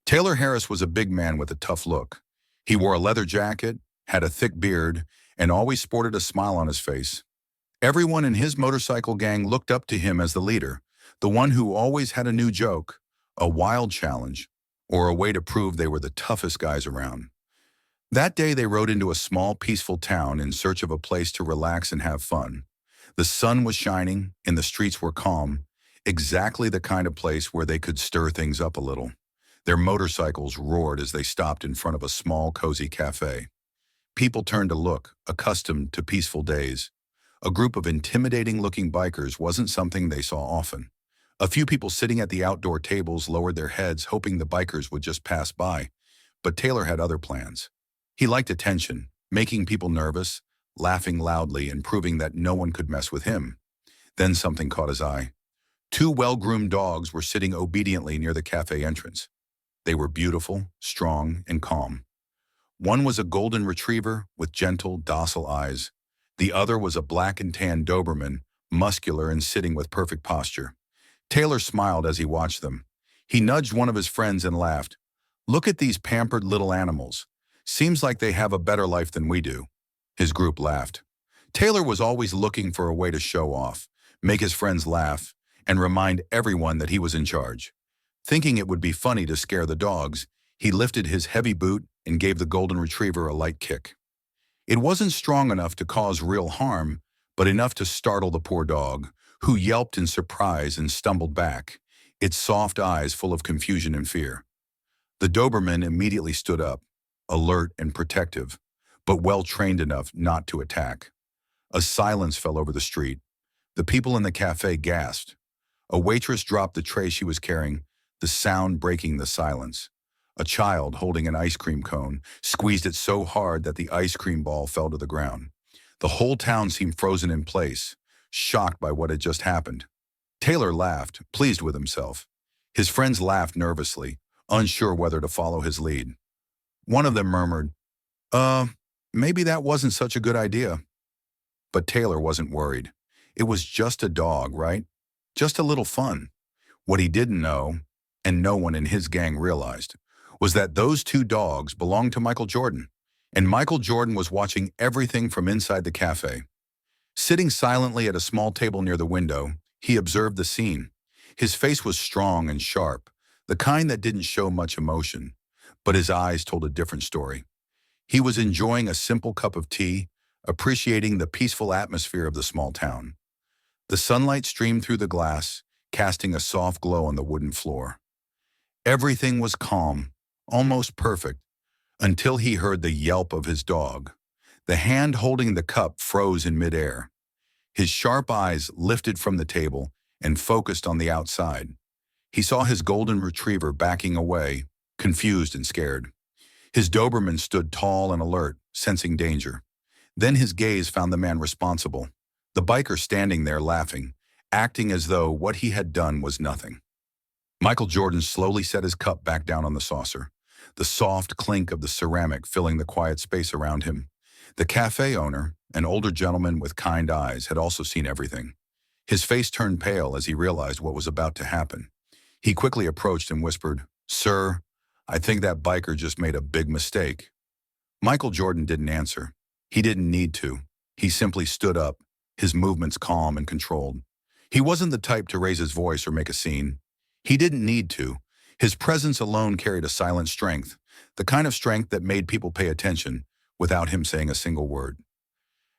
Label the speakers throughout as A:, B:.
A: Taylor Harris was a big man with a tough look. He wore a leather jacket, had a thick beard, and always sported a smile on his face. Everyone in his motorcycle gang looked up to him as the leader, the one who always had a new joke, a wild challenge, or a way to prove they were the toughest guys around. That day they rode into a small, peaceful town in search of a place to relax and have fun. The sun was shining and the streets were calm, exactly the kind of place where they could stir things up a little. Their motorcycles roared as they stopped in front of a small, cozy cafe. People turned to look, accustomed to peaceful days. A group of intimidating-looking bikers wasn't something they saw often. A few people sitting at the outdoor tables lowered their heads, hoping the bikers would just pass by. But Taylor had other plans. He liked attention, making people nervous, laughing loudly, and proving that no one could mess with him. Then something caught his eye. Two well-groomed dogs were sitting obediently near the cafe entrance. They were beautiful, strong, and calm. One was a golden retriever with gentle, docile eyes. The other was a black and tan Doberman, muscular and sitting with perfect posture. Taylor smiled as he watched them. He nudged one of his friends and laughed. "Look at these pampered little animals. Seems like they have a better life than we do." His group laughed. Taylor was always looking for a way to show off, make his friends laugh, and remind everyone that he was in charge. Thinking it would be funny to scare the dogs, he lifted his heavy boot and gave the golden retriever a light kick. It wasn't strong enough to cause real harm, but enough to startle the poor dog, who yelped in surprise and stumbled back, its soft eyes full of confusion and fear. The Doberman immediately stood up, alert and protective, but well-trained enough not to attack. A silence fell over the street. The people in the cafe gasped. A waitress dropped the tray she was carrying, the sound breaking the silence. A child, holding an ice cream cone, squeezed it so hard that the ice cream ball fell to the ground. The whole town seemed frozen in place, shocked by what had just happened. Taylor laughed, pleased with himself. His friends laughed nervously, unsure whether to follow his lead. One of them murmured, maybe that wasn't such a good idea." But Taylor wasn't worried. It was just a dog, right? Just a little fun. What he didn't know, and no one in his gang realized, was that those two dogs belonged to Michael Jordan, and Michael Jordan was watching everything from inside the cafe. Sitting silently at a small table near the window, he observed the scene. His face was strong and sharp, the kind that didn't show much emotion, but his eyes told a different story. He was enjoying a simple cup of tea, appreciating the peaceful atmosphere of the small town. The sunlight streamed through the glass, casting a soft glow on the wooden floor. Everything was calm, almost perfect, until he heard the yelp of his dog. The hand holding the cup froze in midair. His sharp eyes lifted from the table and focused on the outside. He saw his golden retriever backing away, confused and scared. His Doberman stood tall and alert, sensing danger. Then his gaze found the man responsible, the biker standing there laughing, acting as though what he had done was nothing. Michael Jordan slowly set his cup back down on the saucer, the soft clink of the ceramic filling the quiet space around him. The cafe owner, an older gentleman with kind eyes, had also seen everything. His face turned pale as he realized what was about to happen. He quickly approached and whispered, "Sir, I think that biker just made a big mistake." Michael Jordan didn't answer. He didn't need to. He simply stood up, his movements calm and controlled. He wasn't the type to raise his voice or make a scene. He didn't need to. His presence alone carried a silent strength, the kind of strength that made people pay attention without him saying a single word.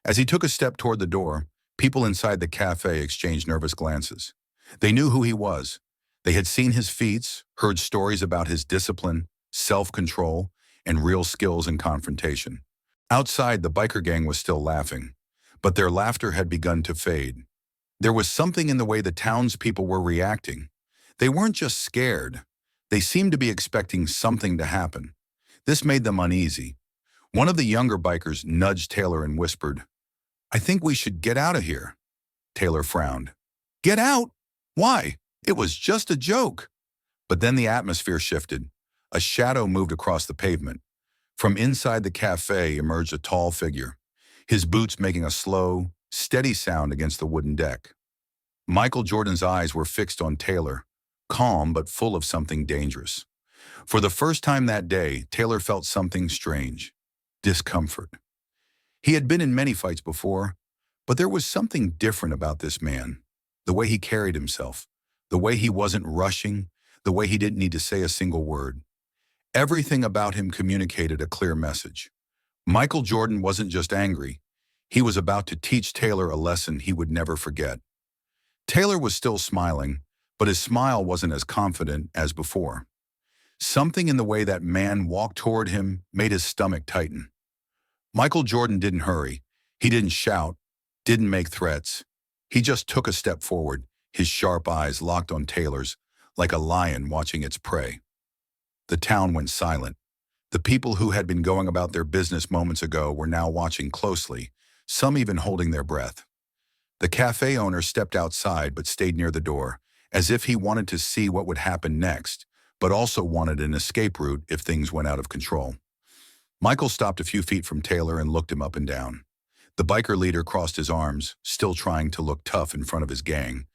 A: As he took a step toward the door, people inside the cafe exchanged nervous glances. They knew who he was. They had seen his feats, heard stories about his discipline, self-control, and real skills in confrontation. Outside, the biker gang was still laughing, but their laughter had begun to fade. There was something in the way the townspeople were reacting. They weren't just scared. They seemed to be expecting something to happen. This made them uneasy. One of the younger bikers nudged Taylor and whispered, "I think we should get out of here." Taylor frowned. "Get out? Why? It was just a joke." But then the atmosphere shifted. A shadow moved across the pavement. From inside the cafe emerged a tall figure, his boots making a slow, steady sound against the wooden deck. Michael Jordan's eyes were fixed on Taylor, calm but full of something dangerous. For the first time that day, Taylor felt something strange. Discomfort. He had been in many fights before, but there was something different about this man. The way he carried himself, the way he wasn't rushing, the way he didn't need to say a single word. Everything about him communicated a clear message. Michael Jordan wasn't just angry. He was about to teach Taylor a lesson he would never forget. Taylor was still smiling, but his smile wasn't as confident as before. Something in the way that man walked toward him made his stomach tighten. Michael Jordan didn't hurry. He didn't shout, didn't make threats. He just took a step forward, his sharp eyes locked on Taylor's, like a lion watching its prey. The town went silent. The people who had been going about their business moments ago were now watching closely, some even holding their breath. The cafe owner stepped outside but stayed near the door, as if he wanted to see what would happen next, but also wanted an escape route if things went out of control. Michael stopped a few feet from Taylor and looked him up and down. The biker leader crossed his arms, still trying to look tough in front of his gang,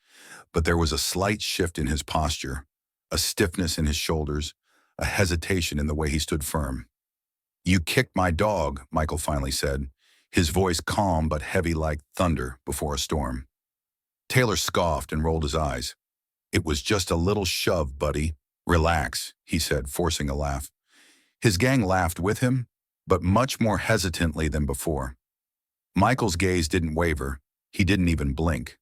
A: but there was a slight shift in his posture, a stiffness in his shoulders, a hesitation in the way he stood firm. "You kicked my dog," Michael finally said, his voice calm but heavy like thunder before a storm. Taylor scoffed and rolled his eyes. "It was just a little shove, buddy. Relax," he said, forcing a laugh. His gang laughed with him, but much more hesitantly than before. Michael's gaze didn't waver. He didn't even blink.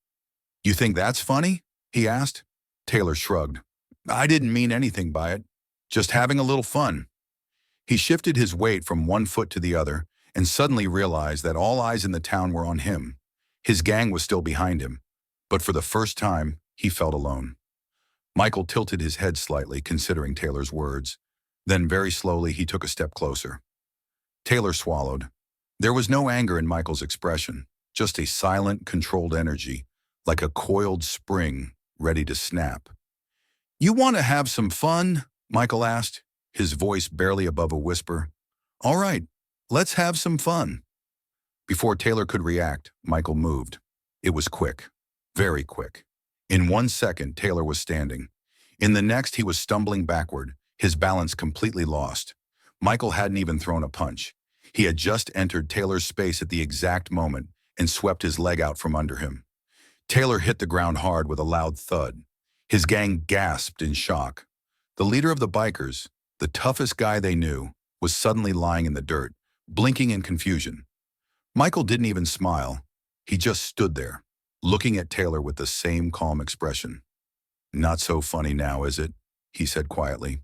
A: "You think that's funny?" he asked. Taylor shrugged. "I didn't mean anything by it. Just having a little fun." He shifted his weight from one foot to the other and suddenly realized that all eyes in the town were on him. His gang was still behind him, but for the first time, he felt alone. Michael tilted his head slightly, considering Taylor's words. Then very slowly, he took a step closer. Taylor swallowed. There was no anger in Michael's expression, just a silent, controlled energy, like a coiled spring ready to snap. "You want to have some fun?" Michael asked, his voice barely above a whisper. "All right, let's have some fun." Before Taylor could react, Michael moved. It was quick, very quick. In 1 second, Taylor was standing. In the next, he was stumbling backward, his balance completely lost. Michael hadn't even thrown a punch. He had just entered Taylor's space at the exact moment and swept his leg out from under him. Taylor hit the ground hard with a loud thud. His gang gasped in shock. The leader of the bikers, the toughest guy they knew, was suddenly lying in the dirt, blinking in confusion. Michael didn't even smile. He just stood there, looking at Taylor with the same calm expression. "Not so funny now, is it?" he said quietly.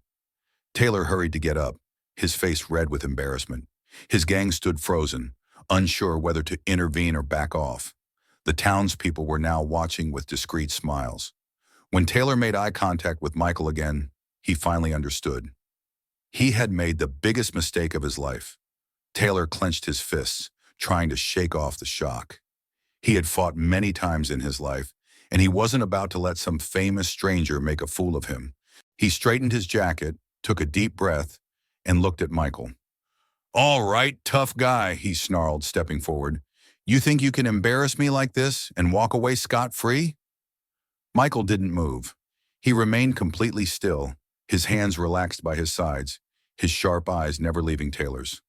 A: Taylor hurried to get up, his face red with embarrassment. His gang stood frozen, unsure whether to intervene or back off. The townspeople were now watching with discreet smiles. When Taylor made eye contact with Michael again, he finally understood. He had made the biggest mistake of his life. Taylor clenched his fists, trying to shake off the shock. He had fought many times in his life, and he wasn't about to let some famous stranger make a fool of him. He straightened his jacket, took a deep breath, and looked at Michael. "All right, tough guy," he snarled, stepping forward. "You think you can embarrass me like this and walk away scot-free?" Michael didn't move. He remained completely still, his hands relaxed by his sides, his sharp eyes never leaving Taylor's.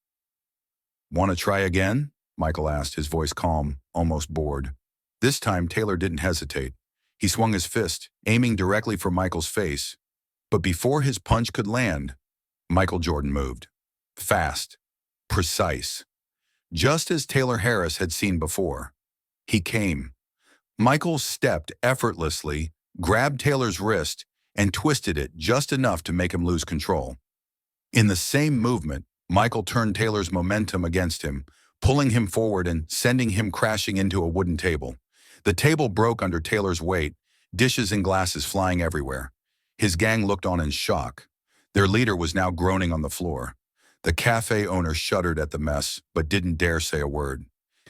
A: "Want to try again?" Michael asked, his voice calm, almost bored. This time, Taylor didn't hesitate. He swung his fist, aiming directly for Michael's face. But before his punch could land, Michael Jordan moved. Fast, precise. Just as Taylor Harris had seen before. He came. Michael stepped effortlessly, grabbed Taylor's wrist, and twisted it just enough to make him lose control. In the same movement, Michael turned Taylor's momentum against him, pulling him forward and sending him crashing into a wooden table. The table broke under Taylor's weight, dishes and glasses flying everywhere. His gang looked on in shock. Their leader was now groaning on the floor. The cafe owner shuddered at the mess, but didn't dare say a word.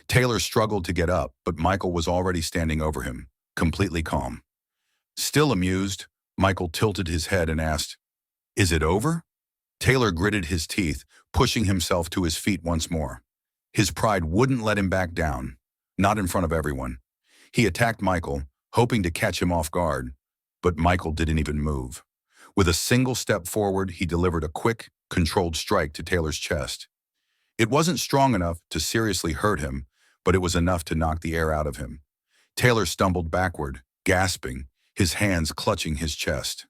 A: Taylor struggled to get up, but Michael was already standing over him, completely calm. Still amused, Michael tilted his head and asked, "Is it over?" Taylor gritted his teeth, pushing himself to his feet once more. His pride wouldn't let him back down, not in front of everyone. He attacked Michael, hoping to catch him off guard, but Michael didn't even move. With a single step forward, he delivered a quick, controlled strike to Taylor's chest. It wasn't strong enough to seriously hurt him, but it was enough to knock the air out of him. Taylor stumbled backward, gasping, his hands clutching his chest.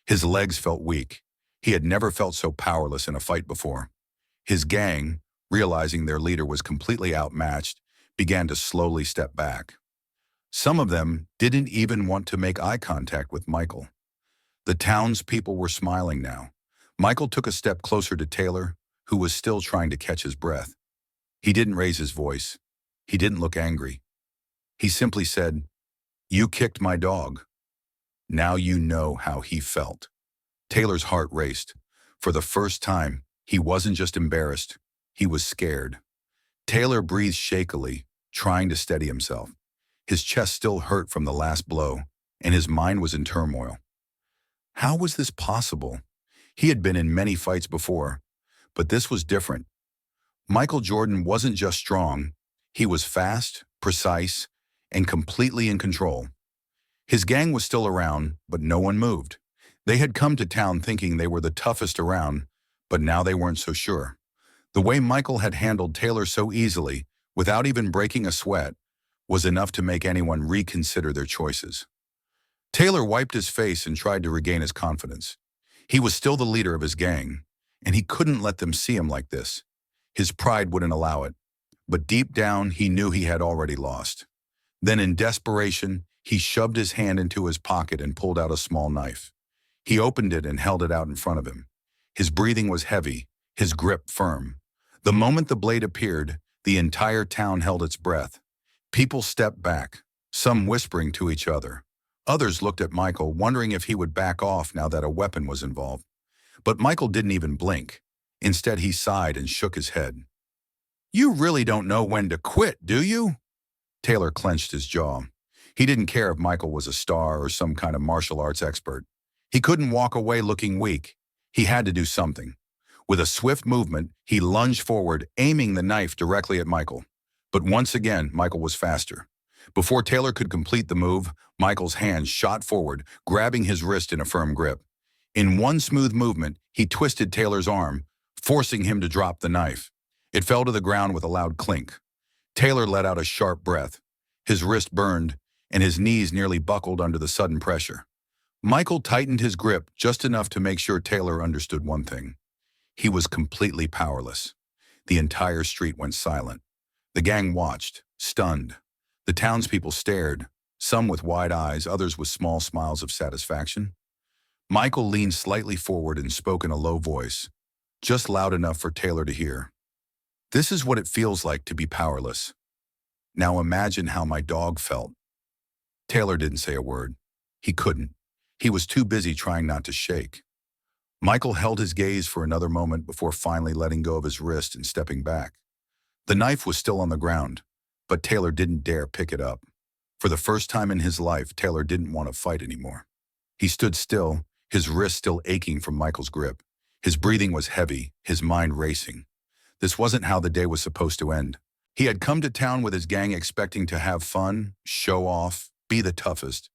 A: His legs felt weak. He had never felt so powerless in a fight before. His gang, realizing their leader was completely outmatched, began to slowly step back. Some of them didn't even want to make eye contact with Michael. The townspeople were smiling now. Michael took a step closer to Taylor, who was still trying to catch his breath. He didn't raise his voice. He didn't look angry. He simply said, "You kicked my dog. Now you know how he felt." Taylor's heart raced. For the first time, he wasn't just embarrassed, he was scared. Taylor breathed shakily, trying to steady himself. His chest still hurt from the last blow, and his mind was in turmoil. How was this possible? He had been in many fights before, but this was different. Michael Jordan wasn't just strong, he was fast, precise, and completely in control. His gang was still around, but no one moved. They had come to town thinking they were the toughest around, but now they weren't so sure. The way Michael had handled Taylor so easily, without even breaking a sweat, was enough to make anyone reconsider their choices. Taylor wiped his face and tried to regain his confidence. He was still the leader of his gang, and he couldn't let them see him like this. His pride wouldn't allow it, but deep down he knew he had already lost. Then in desperation, he shoved his hand into his pocket and pulled out a small knife. He opened it and held it out in front of him. His breathing was heavy, his grip firm. The moment the blade appeared, the entire town held its breath. People stepped back, some whispering to each other. Others looked at Michael, wondering if he would back off now that a weapon was involved. But Michael didn't even blink. Instead, he sighed and shook his head. "You really don't know when to quit, do you?" Taylor clenched his jaw. He didn't care if Michael was a star or some kind of martial arts expert. He couldn't walk away looking weak. He had to do something. With a swift movement, he lunged forward, aiming the knife directly at Michael. But once again, Michael was faster. Before Taylor could complete the move, Michael's hand shot forward, grabbing his wrist in a firm grip. In one smooth movement, he twisted Taylor's arm, forcing him to drop the knife. It fell to the ground with a loud clink. Taylor let out a sharp breath. His wrist burned, and his knees nearly buckled under the sudden pressure. Michael tightened his grip just enough to make sure Taylor understood one thing. He was completely powerless. The entire street went silent. The gang watched, stunned. The townspeople stared, some with wide eyes, others with small smiles of satisfaction. Michael leaned slightly forward and spoke in a low voice, just loud enough for Taylor to hear. "This is what it feels like to be powerless. Now imagine how my dog felt." Taylor didn't say a word. He couldn't. He was too busy trying not to shake. Michael held his gaze for another moment before finally letting go of his wrist and stepping back. The knife was still on the ground, but Taylor didn't dare pick it up. For the first time in his life, Taylor didn't want to fight anymore. He stood still, his wrist still aching from Michael's grip. His breathing was heavy, his mind racing. This wasn't how the day was supposed to end. He had come to town with his gang expecting to have fun, show off, be the toughest.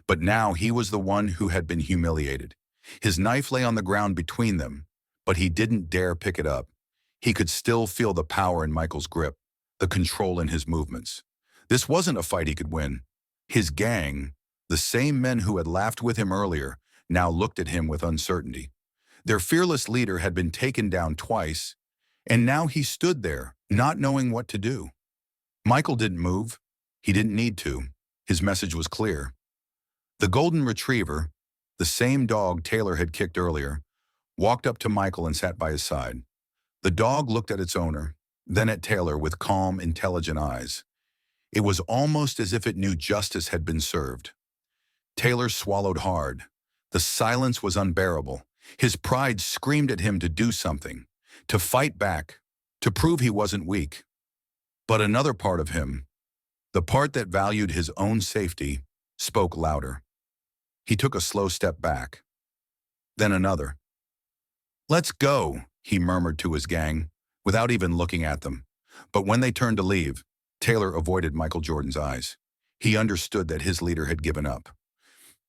A: But now he was the one who had been humiliated. His knife lay on the ground between them, but he didn't dare pick it up. He could still feel the power in Michael's grip, the control in his movements. This wasn't a fight he could win. His gang, the same men who had laughed with him earlier, now looked at him with uncertainty. Their fearless leader had been taken down twice, and now he stood there, not knowing what to do. Michael didn't move. He didn't need to. His message was clear. The golden retriever, the same dog Taylor had kicked earlier, walked up to Michael and sat by his side. The dog looked at its owner, then at Taylor with calm, intelligent eyes. It was almost as if it knew justice had been served. Taylor swallowed hard. The silence was unbearable. His pride screamed at him to do something, to fight back, to prove he wasn't weak. But another part of him, the part that valued his own safety, spoke louder. He took a slow step back. Then another. "Let's go," he murmured to his gang, without even looking at them. But when they turned to leave, Taylor avoided Michael Jordan's eyes. He understood that his leader had given up.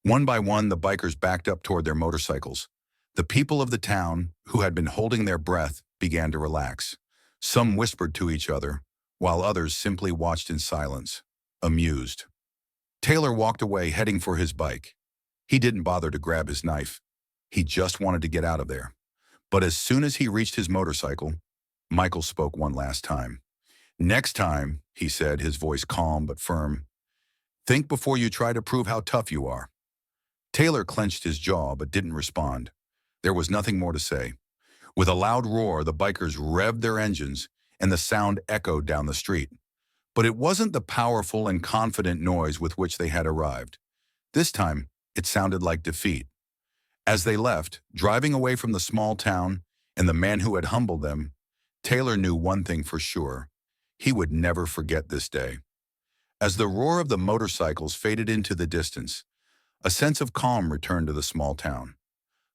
A: One by one, the bikers backed up toward their motorcycles. The people of the town, who had been holding their breath, began to relax. Some whispered to each other, while others simply watched in silence, amused. Taylor walked away, heading for his bike. He didn't bother to grab his knife. He just wanted to get out of there. But as soon as he reached his motorcycle, Michael spoke one last time. "Next time," he said, his voice calm but firm, "think before you try to prove how tough you are." Taylor clenched his jaw but didn't respond. There was nothing more to say. With a loud roar, the bikers revved their engines, and the sound echoed down the street. But it wasn't the powerful and confident noise with which they had arrived. This time, it sounded like defeat. As they left, driving away from the small town and the man who had humbled them, Taylor knew one thing for sure. He would never forget this day. As the roar of the motorcycles faded into the distance, a sense of calm returned to the small town.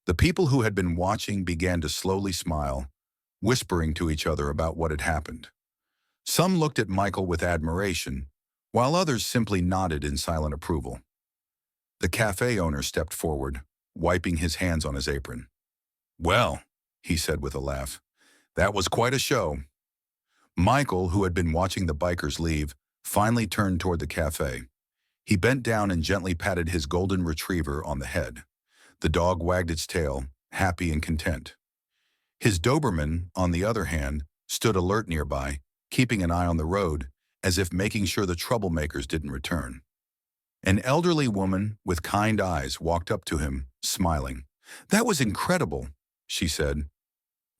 A: The people who had been watching began to slowly smile, whispering to each other about what had happened. Some looked at Michael with admiration, while others simply nodded in silent approval. The cafe owner stepped forward, wiping his hands on his apron. "Well," he said with a laugh, "that was quite a show." Michael, who had been watching the bikers leave, finally turned toward the cafe. He bent down and gently patted his golden retriever on the head. The dog wagged its tail, happy and content. His Doberman, on the other hand, stood alert nearby, keeping an eye on the road, as if making sure the troublemakers didn't return. An elderly woman with kind eyes walked up to him, smiling. "That was incredible," she said.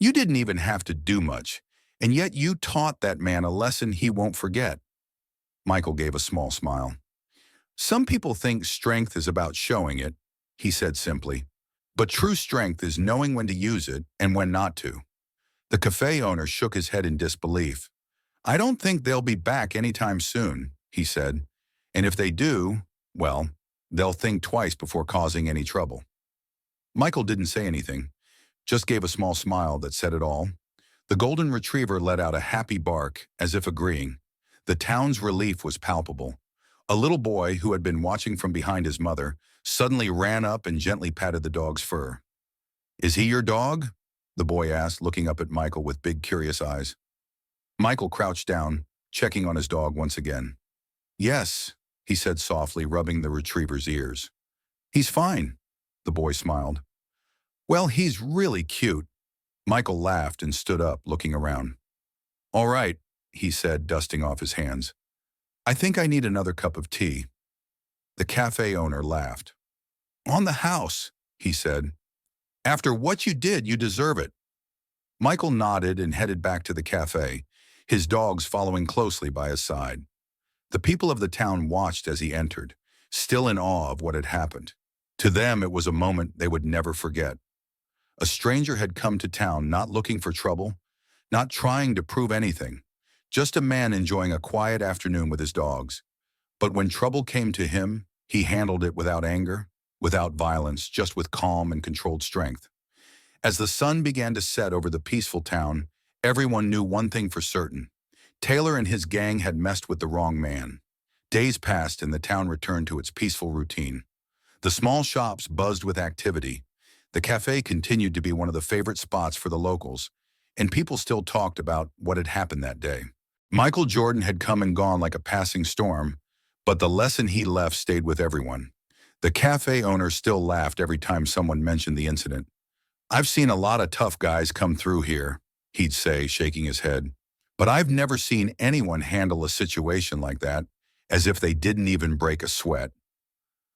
A: "You didn't even have to do much, and yet you taught that man a lesson he won't forget." Michael gave a small smile. "Some people think strength is about showing it," he said simply. "But true strength is knowing when to use it and when not to." The cafe owner shook his head in disbelief. "I don't think they'll be back anytime soon," he said. "And if they do, well, they'll think twice before causing any trouble." Michael didn't say anything, just gave a small smile that said it all. The golden retriever let out a happy bark, as if agreeing. The town's relief was palpable. A little boy who had been watching from behind his mother suddenly ran up and gently patted the dog's fur. "Is he your dog?" the boy asked, looking up at Michael with big, curious eyes. Michael crouched down, checking on his dog once again. "Yes," he said softly, rubbing the retriever's ears. "He's fine," the boy smiled. "Well, he's really cute." Michael laughed and stood up, looking around. "All right," he said, dusting off his hands. "I think I need another cup of tea." The cafe owner laughed. "On the house," he said. "After what you did, you deserve it." Michael nodded and headed back to the cafe, his dogs following closely by his side. The people of the town watched as he entered, still in awe of what had happened. To them, it was a moment they would never forget. A stranger had come to town not looking for trouble, not trying to prove anything, just a man enjoying a quiet afternoon with his dogs. But when trouble came to him, he handled it without anger, without violence, just with calm and controlled strength. As the sun began to set over the peaceful town, everyone knew one thing for certain. Taylor and his gang had messed with the wrong man. Days passed and the town returned to its peaceful routine. The small shops buzzed with activity. The cafe continued to be one of the favorite spots for the locals, and people still talked about what had happened that day. Michael Jordan had come and gone like a passing storm, but the lesson he left stayed with everyone. The cafe owner still laughed every time someone mentioned the incident. "I've seen a lot of tough guys come through here," he'd say, shaking his head. "But I've never seen anyone handle a situation like that as if they didn't even break a sweat."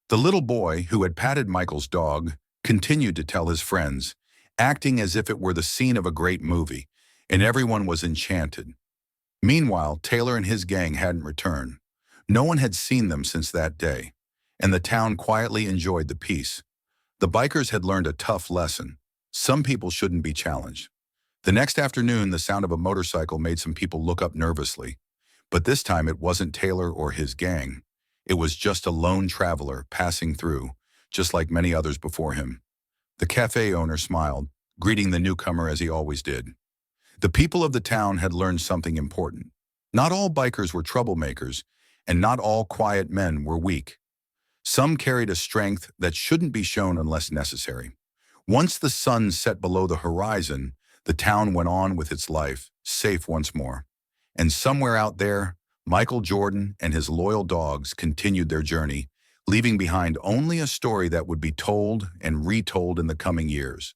A: The little boy, who had patted Michael's dog, continued to tell his friends, acting as if it were the scene of a great movie, and everyone was enchanted. Meanwhile, Taylor and his gang hadn't returned. No one had seen them since that day, and the town quietly enjoyed the peace. The bikers had learned a tough lesson. Some people shouldn't be challenged. The next afternoon, the sound of a motorcycle made some people look up nervously. But this time it wasn't Taylor or his gang. It was just a lone traveler passing through, just like many others before him. The cafe owner smiled, greeting the newcomer as he always did. The people of the town had learned something important. Not all bikers were troublemakers, and not all quiet men were weak. Some carried a strength that shouldn't be shown unless necessary. Once the sun set below the horizon, the town went on with its life, safe once more. And somewhere out there, Michael Jordan and his loyal dogs continued their journey, leaving behind only a story that would be told and retold in the coming years.